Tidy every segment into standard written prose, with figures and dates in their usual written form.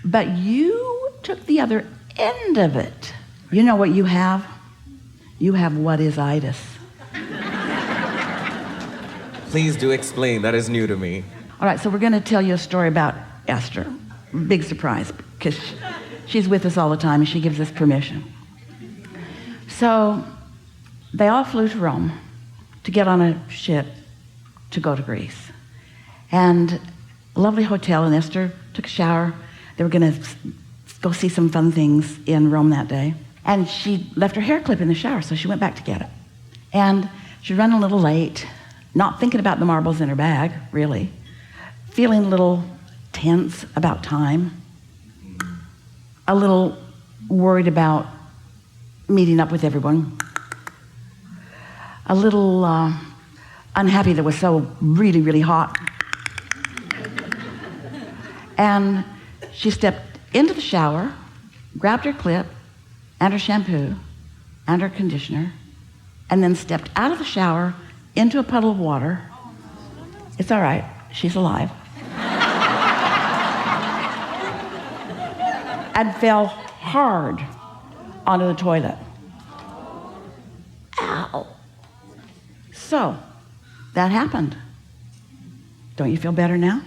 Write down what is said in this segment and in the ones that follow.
But you took the other end of it. You know what you have? You have what is itis. Please do explain. That is new to me. All right, so we're going to tell you a story about Esther. Big surprise, because she's with us all the time and she gives us permission. So they all flew to Rome to get on a ship to go to Greece. And a lovely hotel, and Esther took a shower. They were going to go see some fun things in Rome that day. And she left her hair clip in the shower, so she went back to get it. And she ran a little late, not thinking about the marbles in her bag, really, feeling a little tense about time, a little worried about meeting up with everyone, a little unhappy that it was so really, really hot. And she stepped into the shower, grabbed her clip and her shampoo and her conditioner, and then stepped out of the shower into a puddle of water. It's all right, she's alive. And fell hard onto the toilet. Ow. So, that happened. Don't you feel better now?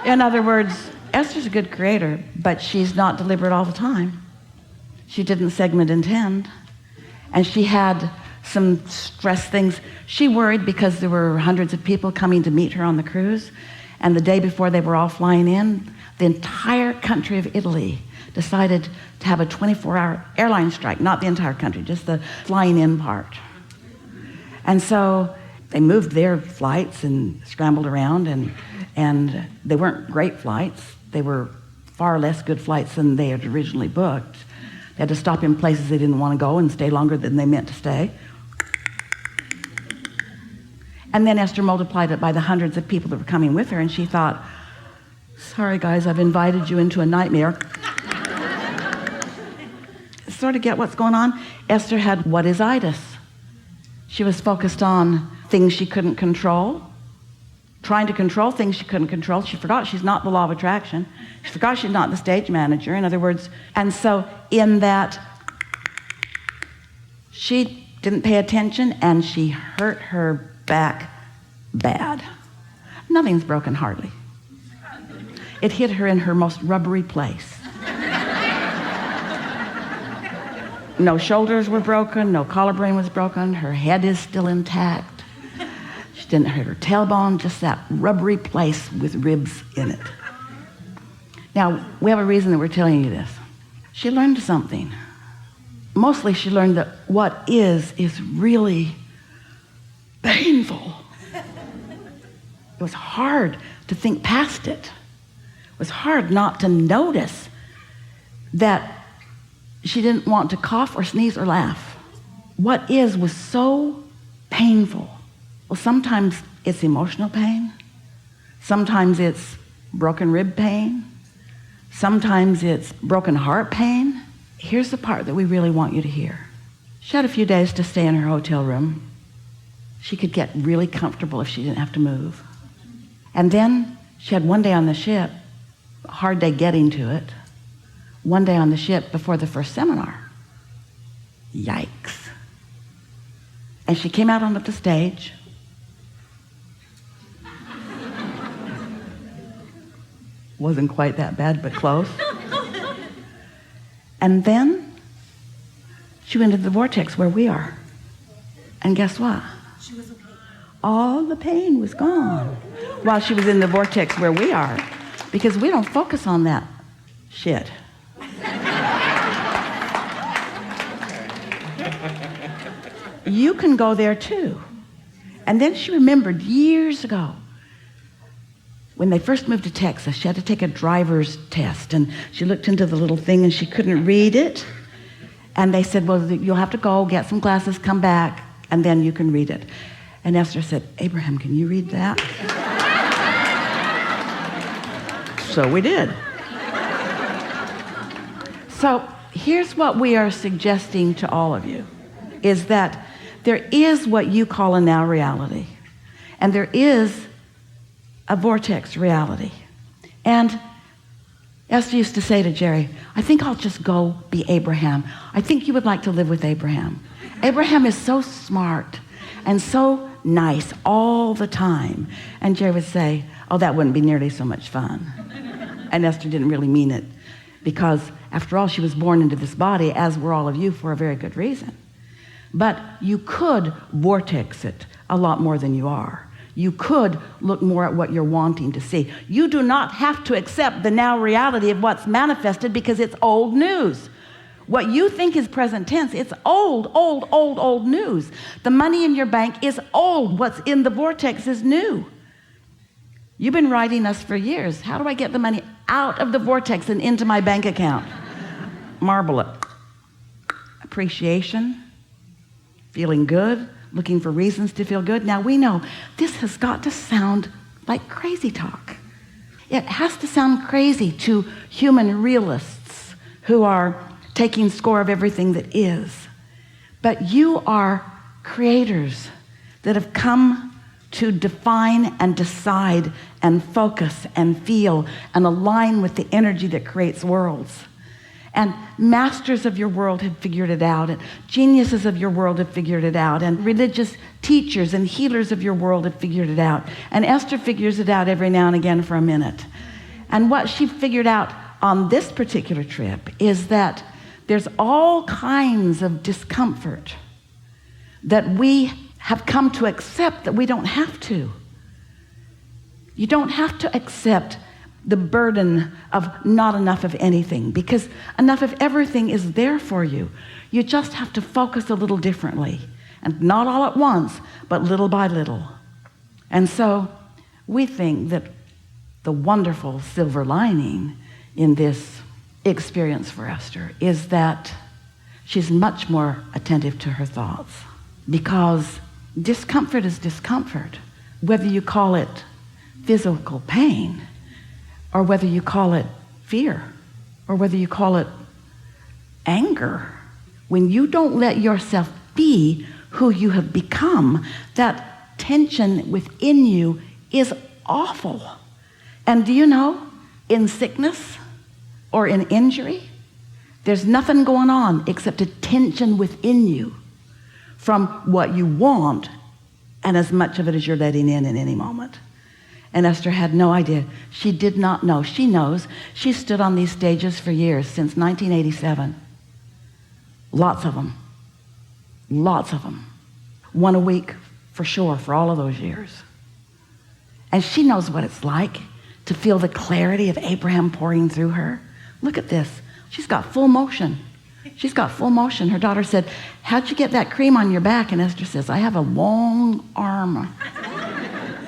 In other words, Esther's a good creator, but she's not deliberate all the time. She didn't segment intend. And she had some stress things. She worried because there were hundreds of people coming to meet her on the cruise. And the day before they were all flying in, the entire country of Italy decided to have a 24-hour airline strike. Not the entire country, just the flying in part. And so they moved their flights and scrambled around, and they weren't great flights. They were far less good flights than they had originally booked. They had to stop in places they didn't want to go and stay longer than they meant to stay. And then Esther multiplied it by the hundreds of people that were coming with her, and she thought, sorry guys, I've invited you into a nightmare. Sort of get what's going on? Esther had what is itis. She was focused on things she couldn't control, trying to control things she couldn't control. She forgot she's not the law of attraction. She forgot she's not the stage manager, in other words. And so in that, she didn't pay attention and she hurt her back bad. Nothing's broken, hardly. It hit her in her most rubbery place. No shoulders were broken, no collarbone was broken, her head is still intact. She didn't hurt her tailbone, just that rubbery place with ribs in it. Now, we have a reason that we're telling you this. She learned something. Mostly she learned that what is really painful. It was hard to think past it. It was hard not to notice that she didn't want to cough or sneeze or laugh. What is was so painful. Well, sometimes it's emotional pain. Sometimes it's broken rib pain. Sometimes it's broken heart pain. Here's the part that we really want you to hear. She had a few days to stay in her hotel room. She could get really comfortable if she didn't have to move. And then she had one day on the ship, a hard day getting to it, one day on the ship before the first seminar. Yikes. And she came out onto the stage. Wasn't quite that bad, but close. And then she went into the vortex where we are. And guess what? She was okay. All the pain was gone while she was in the vortex where we are, because we don't focus on that shit. You can go there too. And then she remembered years ago when they first moved to Texas, she had to take a driver's test, and she looked into the little thing and she couldn't read it. And they said, well, you'll have to go get some glasses, come back, and then you can read it. And Esther said, Abraham, can you read that? So we did. So here's what we are suggesting to all of you, is that there is what you call a now reality. And there is a vortex reality. And Esther used to say to Jerry, I think I'll just go be Abraham. I think you would like to live with Abraham. Abraham is so smart and so nice all the time. And Jerry would say, oh, that wouldn't be nearly so much fun. And Esther didn't really mean it, because after all, she was born into this body, as were all of you, for a very good reason. But you could vortex it a lot more than you are. You could look more at what you're wanting to see. You do not have to accept the now reality of what's manifested, because it's old news. What you think is present tense, it's old news. The money in your bank is old. What's in the vortex is new. You've been writing us for years. How do I get the money out of the vortex and into my bank account? Marble it. Appreciation, feeling good, looking for reasons to feel good. Now we know this has got to sound like crazy talk. It has to sound crazy to human realists who are taking score of everything that is. But you are creators that have come to define and decide and focus and feel and align with the energy that creates worlds. And masters of your world have figured it out, and geniuses of your world have figured it out, and religious teachers and healers of your world have figured it out. And Esther figures it out every now and again for a minute. And what she figured out on this particular trip is that there's all kinds of discomfort that we have come to accept that we don't have to. You don't have to accept the burden of not enough of anything, because enough of everything is there for you. You just have to focus a little differently, and not all at once, but little by little. And so we think that the wonderful silver lining in this experience for Esther is that she's much more attentive to her thoughts, because discomfort is discomfort, whether you call it physical pain, or whether you call it fear, or whether you call it anger. When you don't let yourself be who you have become, that tension within you is awful. And do you know, in sickness or in injury, there's nothing going on except a tension within you from what you want, and as much of it as you're letting in any moment. And Esther had no idea. She did not know. She knows. She stood on these stages for years, since 1987. Lots of them. Lots of them. One a week for sure, for all of those years. And she knows what it's like to feel the clarity of Abraham pouring through her. Look at this. She's got full motion. She's got full motion. Her daughter said, how'd you get that cream on your back? And Esther says, I have a long arm.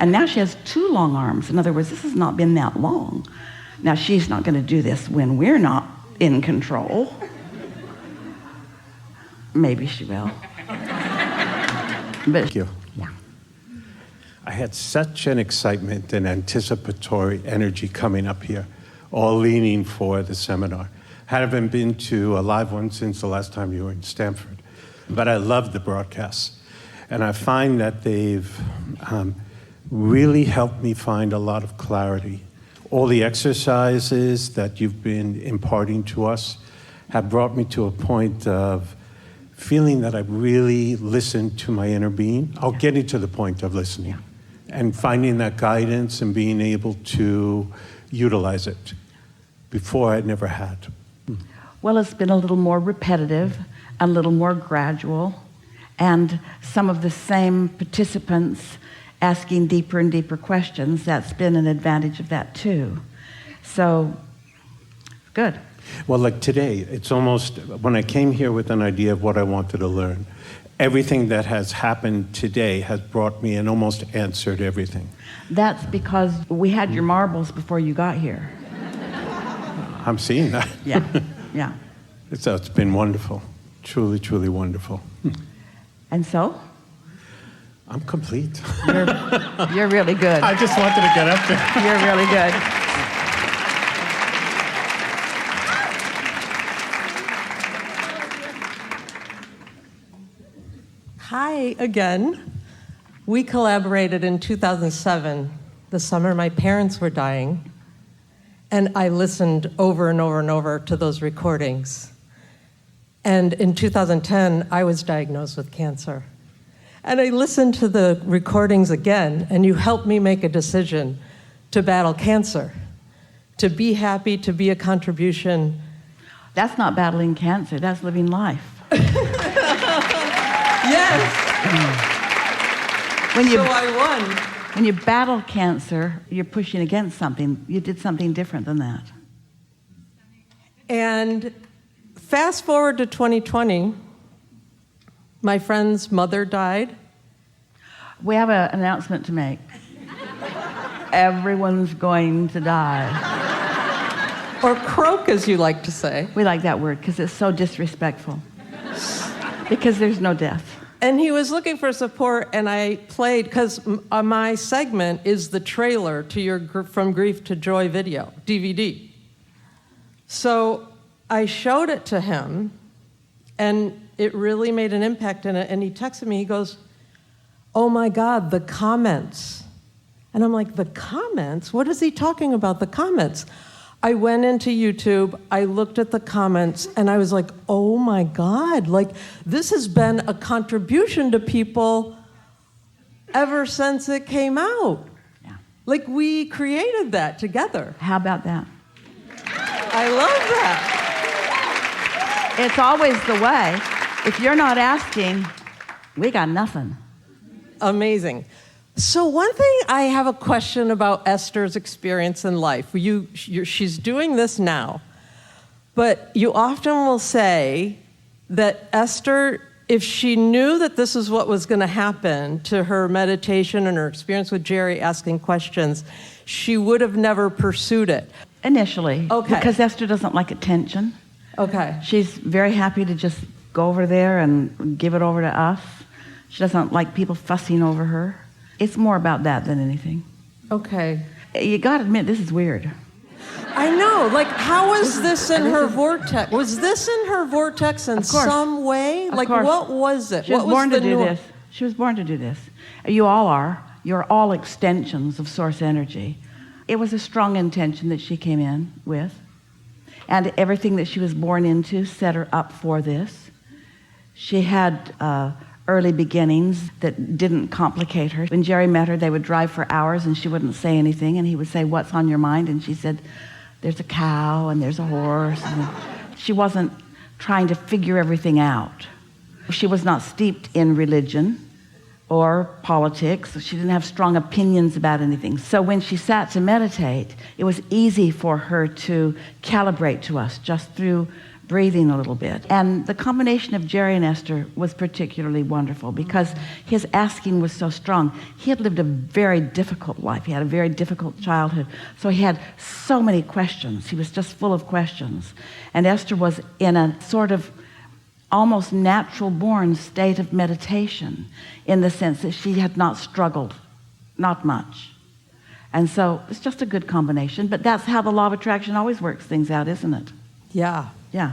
And now she has 2 long arms. In other words, this has not been that long. Now, she's not going to do this when we're not in control. Maybe she will. But, Thank you. Yeah. I had such an excitement and anticipatory energy coming up here, all leaning for the seminar. Haven't been to a live one since the last time you were in Stanford, but I love the broadcasts. And I find that they've really helped me find a lot of clarity. All the exercises that you've been imparting to us have brought me to a point of feeling that I've really listened to my inner being. I'll get into the point of listening and finding that guidance and being able to utilize it. Before I'd never had. Well, it's been a little more repetitive, a little more gradual, and some of the same participants asking deeper and deeper questions. That's been an advantage of that too. So, good. Well, like today, it's almost, when I came here with an idea of what I wanted to learn, everything that has happened today has brought me and almost answered everything. That's because we had your marbles before you got here. I'm seeing that. Yeah, yeah. It's been wonderful. Truly, truly wonderful. And so? I'm complete. You're really good. I just wanted to get up there. You're really good. Hi again. We collaborated in 2007 the summer my parents were dying, and I listened over and over and over to those recordings. And in 2010, I was diagnosed with cancer. And I listened to the recordings again, and you helped me make a decision to battle cancer, to be happy, to be a contribution. That's not battling cancer, that's living life. Yes! So I won. When you battle cancer, you're pushing against something. You did something different than that. And fast forward to 2020, my friend's mother died. We have an announcement to make. Everyone's going to die. Or croak, as you like to say. We like that word because it's so disrespectful. Because there's no death. And he was looking for support, and I played, because my segment is the trailer to your From Grief to Joy video, DVD. So I showed it to him, and it really made an impact in it. And he texted me, he goes, "Oh my God, the comments." And I'm like, the comments? What is he talking about, the comments? I went into YouTube, I looked at the comments, and I was like, oh my God, like this has been a contribution to people ever since it came out. Yeah. Like we created that together. How about that? I love that. It's always the way. If you're not asking, we got nothing. Amazing. So one thing, I have a question about Esther's experience in life. She's doing this now, but you often will say that Esther, if she knew that this is what was going to happen to her meditation and her experience with Jerry asking questions, she would have never pursued it. Initially. Okay. Because Esther doesn't like attention. Okay. She's very happy to just go over there and give it over to us. She doesn't like people fussing over her. It's more about that than anything. Okay. You got to admit, this is weird. I know. Like, how was this in her vortex? Was this in her vortex in some way? Of Like, course. what was it? She was What born was to do this. She was born to do this. You all are. You're all extensions of source energy. It was a strong intention that she came in with. And everything that she was born into set her up for this. She had early beginnings that didn't complicate her. When Jerry met her, they would drive for hours and she wouldn't say anything, and he would say, "What's on your mind?" And she said, "There's a cow and there's a horse." And she wasn't trying to figure everything out. She was not steeped in religion or politics. She didn't have strong opinions about anything. So when she sat to meditate, it was easy for her to calibrate to us just through breathing a little bit. And the combination of Jerry and Esther was particularly wonderful because his asking was so strong. He had lived a very difficult life. He had a very difficult childhood. So he had so many questions. He was just full of questions. And Esther was in a sort of almost natural born state of meditation in the sense that she had not struggled, not much. And so it's just a good combination. But that's how the law of attraction always works things out, isn't it? Yeah. Yeah.